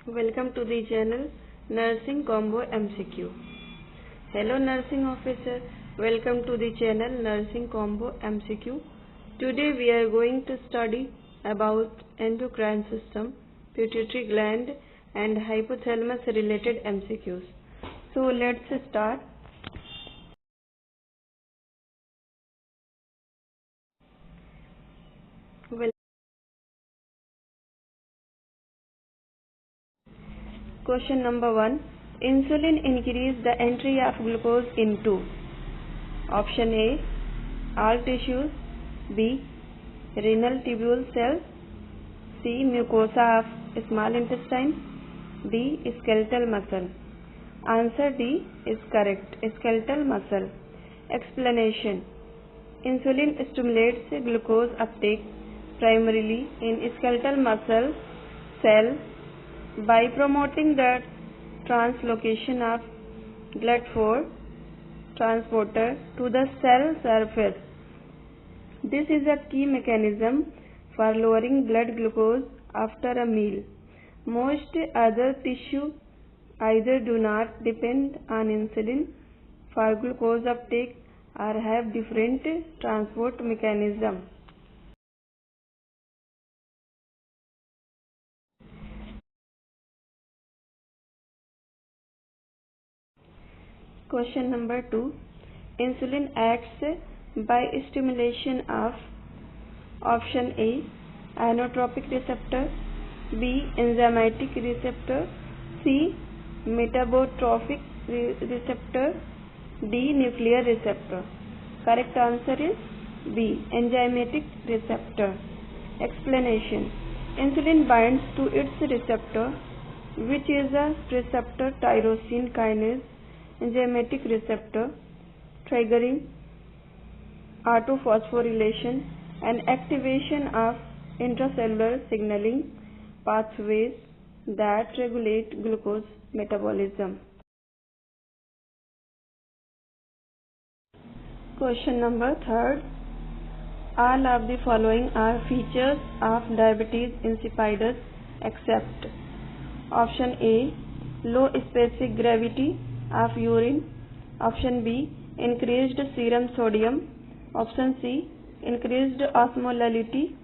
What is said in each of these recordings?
Welcome to the channel Nursing Combo MCQ. Hello nursing officer, welcome to the channel Nursing Combo MCQ. Today we are going to study about endocrine system, pituitary gland and hypothalamus related MCQs. So let's start. Well, question number 1. Insulin increase the entry of glucose into option A, all tissues, B, renal tubule cells, C, mucosa of small intestine, D, skeletal muscle. Answer D is correct. Skeletal muscle. Explanation. Insulin stimulates glucose uptake primarily in skeletal muscle cell by promoting the translocation of GLUT4 transporter to the cell surface. This is a key mechanism for lowering blood glucose after a meal. Most other tissues either do not depend on insulin for glucose uptake or have different transport mechanism. Question number 2. Insulin acts by stimulation of option A, inotropic receptor, B, enzymatic receptor, C, metabotrophic receptor, D, nuclear receptor. Correct answer is B, enzymatic receptor. Explanation. Insulin binds to its receptor, which is a receptor tyrosine kinase enzymatic receptor, triggering autophosphorylation and activation of intracellular signaling pathways that regulate glucose metabolism. Question number 3. All of the following are features of diabetes insipidus except option A, low specific gravity of urine, option B, increased serum sodium, option C, increased osmolality,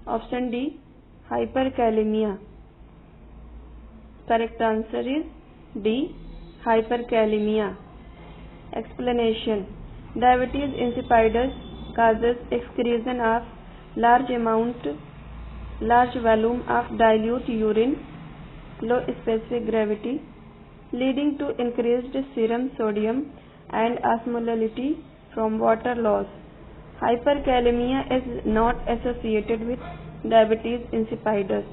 option D, hyperkalemia. Correct answer is D, hyperkalemia. Explanation. Diabetes insipidus causes excretion of large volume of dilute urine, low specific gravity, leading to increased serum sodium and osmolality from water loss. Hyperkalemia is not associated with diabetes insipidus.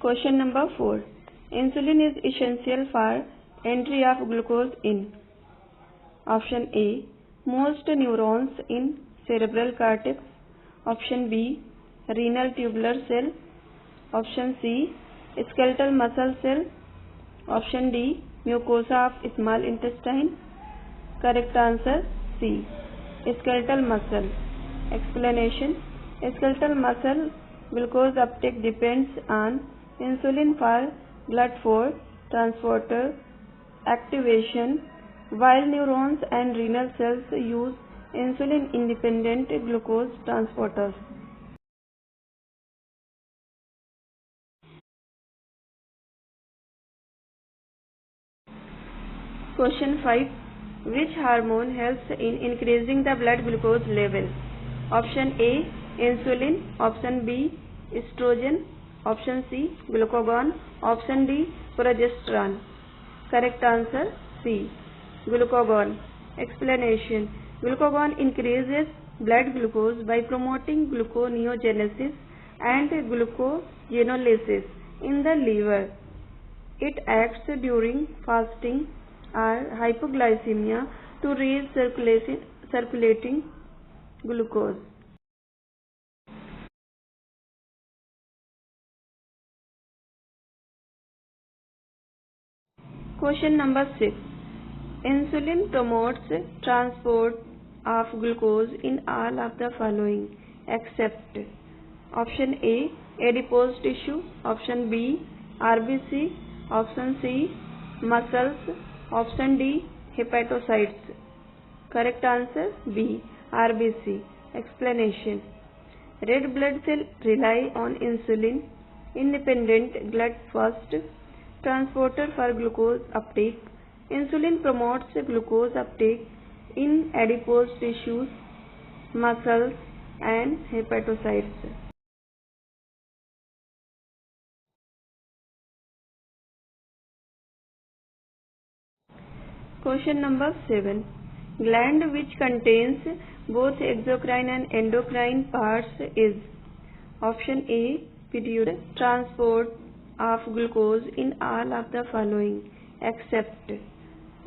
Question number 4. Insulin is essential for entry of glucose in option A, most neurons in cerebral cortex, option B, renal tubular cell, option C, skeletal muscle cell, option D, mucosa of small intestine. Correct answer C, skeletal muscle. Explanation. Skeletal muscle glucose uptake depends on insulin for GLUT4 transporter activation, while neurons and renal cells use insulin independent glucose transporters. Question 5. Which hormone helps in increasing the blood glucose level? Option A, insulin, option B, estrogen, option C, glucagon, option D, progesterone. Correct answer C, glucagon. Explanation. Glucagon increases blood glucose by promoting gluconeogenesis and glucogenolysis in the liver. It acts during fasting or hypoglycemia to raise circulating glucose. Question number 6. Insulin promotes transport of glucose in all of the following except option A, adipose tissue, option B, RBC, option C, muscles, option D, hepatocytes. Correct answer B, RBC. Explanation. Red blood cells rely on insulin independent blood first transporter for glucose uptake. Insulin promotes glucose uptake in adipose tissues, muscles and hepatocytes. Question number 7. Gland which contains both exocrine and endocrine parts is option A, pituitary, transport of glucose in all of the following except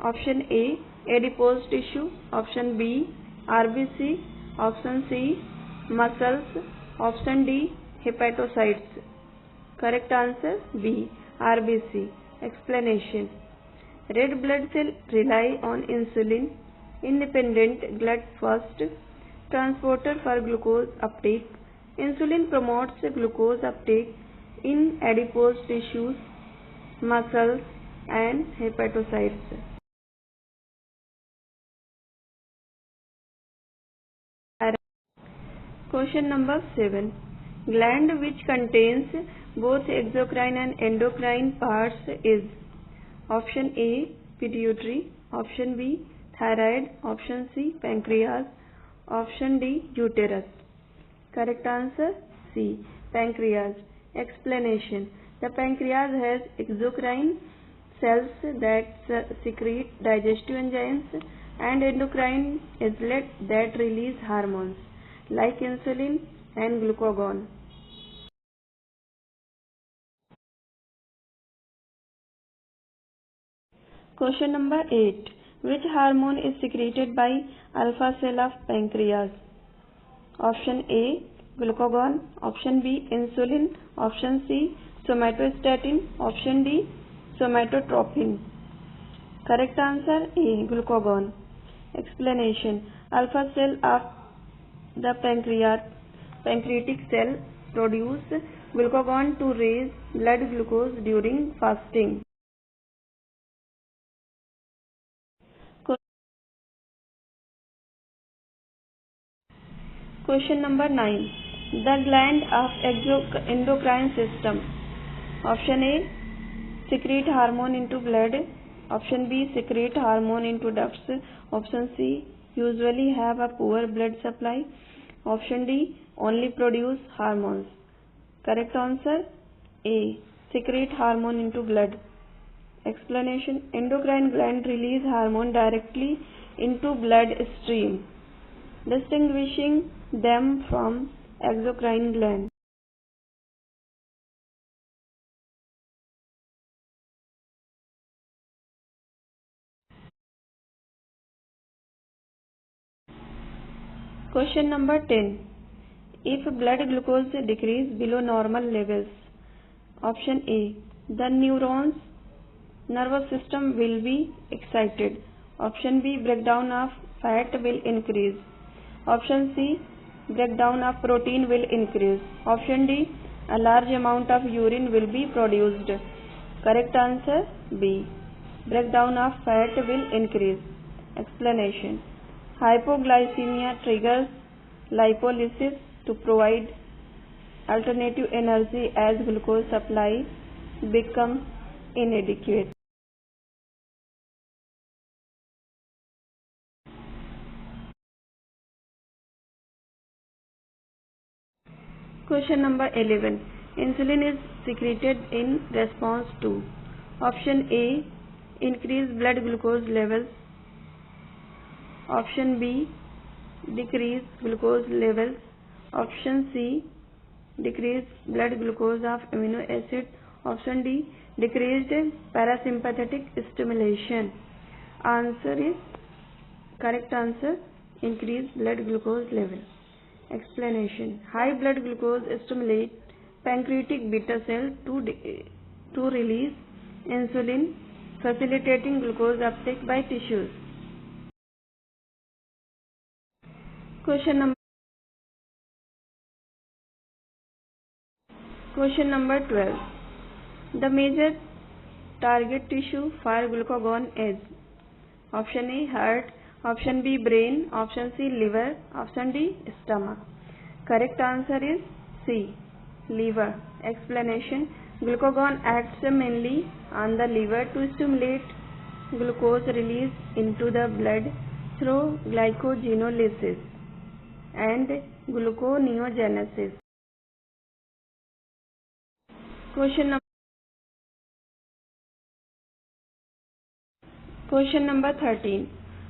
option A, adipose tissue, option B, RBC, option C, muscles, option D, hepatocytes. Correct answer B, RBC. Explanation. Red blood cells rely on insulin independent blood first transporter for glucose uptake. Insulin promotes glucose uptake in adipose tissues, muscles and hepatocytes. Question number 7. Gland which contains both exocrine and endocrine parts is option A, pituitary, option B, thyroid, option C, pancreas, option D, uterus. Correct answer C, pancreas. Explanation. The pancreas has exocrine cells that secrete digestive enzymes and endocrine islets that release hormones like insulin and glucagon. Question number 8. Which hormone is secreted by alpha cell of pancreas? Option A, glucagon, option B, insulin, option C, somatostatin, option D, somatotropin. Correct answer A, glucagon. Explanation. Alpha cell of the pancreatic cell produce glucagon to raise blood glucose during fasting. Question number 9. The gland of endocrine system. Option A, secrete hormone into blood. Option B, secrete hormone into ducts. Option C, usually have a poor blood supply. Option D, only produce hormones. Correct answer A, secrete hormone into blood. Explanation. Endocrine gland release hormone directly into blood stream, distinguishing them from exocrine gland. Question number 10. If blood glucose decrease below normal levels, option A, the nervous system will be excited. Option B, breakdown of fat will increase. Option C, breakdown of protein will increase. Option D, a large amount of urine will be produced. Correct answer B, breakdown of fat will increase. Explanation. Hypoglycemia triggers lipolysis to provide alternative energy as glucose supply becomes inadequate. Question number 11. Insulin is secreted in response to option A, increase blood glucose levels, option B, decrease glucose levels, option C, decrease blood glucose of amino acid, option D, decreased parasympathetic stimulation. Answer is correct answer increase blood glucose level. Explanation. High blood glucose stimulates pancreatic beta cell to release insulin facilitating glucose uptake by tissues. Question number 12. The major target tissue for glucagon is option A heart, option B brain, option C liver, option D stomach. Correct answer is C, liver. Explanation: glucagon acts mainly on the liver to stimulate glucose release into the blood through glycogenolysis and gluconeogenesis. Question number 13.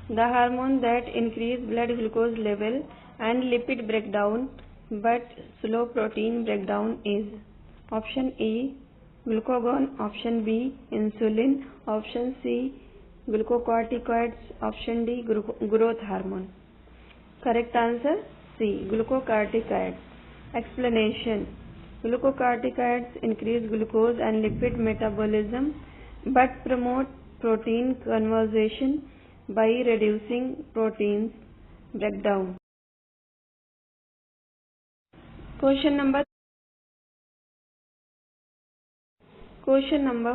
The hormone that increase blood glucose level and lipid breakdown but slow protein breakdown is option A glucagon, option B insulin, option C glucocorticoids, option D growth hormone. Correct answer C, glucocorticoids. Explanation: glucocorticoids increase glucose and lipid metabolism but promote protein conversion by reducing proteins breakdown. Question number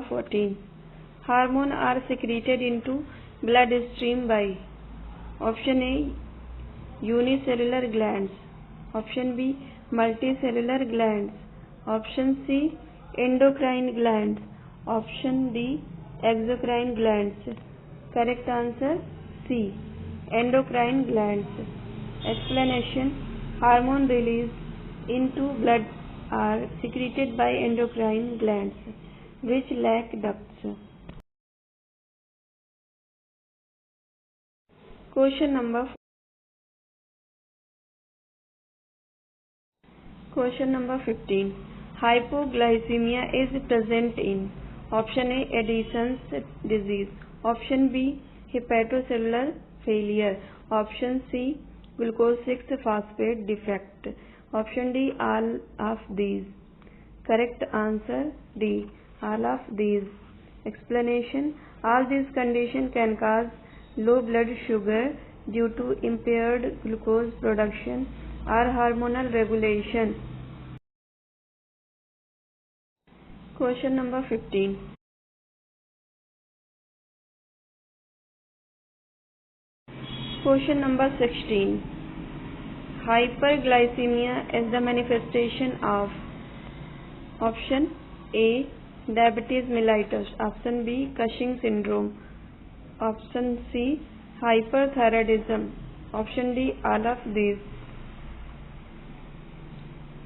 14. Hormones are secreted into bloodstream by option A unicellular glands, option B multicellular glands, option C endocrine glands, option D exocrine glands. Correct answer C, endocrine glands. Explanation: hormone released into blood are secreted by endocrine glands which lack ducts. Question number 15. Hypoglycemia is present in option A Addison's disease, option B hepatocellular failure, option C glucose 6-phosphate defect, option D all of these. Correct answer D, all of these. Explanation: all these conditions can cause low blood sugar due to impaired glucose production or hormonal regulation. Question number 15. Question number 16. Hyperglycemia is the manifestation of option A diabetes mellitus, option B Cushing syndrome, option C hyperthyroidism, option D all of these.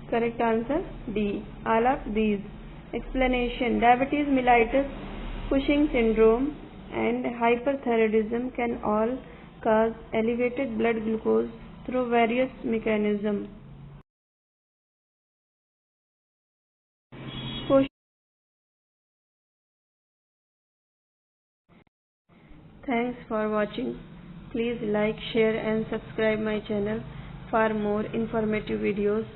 Correct answer D, all of these. Explanation: diabetes mellitus, Cushing syndrome and hyperthyroidism can all cause elevated blood glucose through various mechanisms. Thanks for watching. Please like, share and subscribe my channel for more informative videos.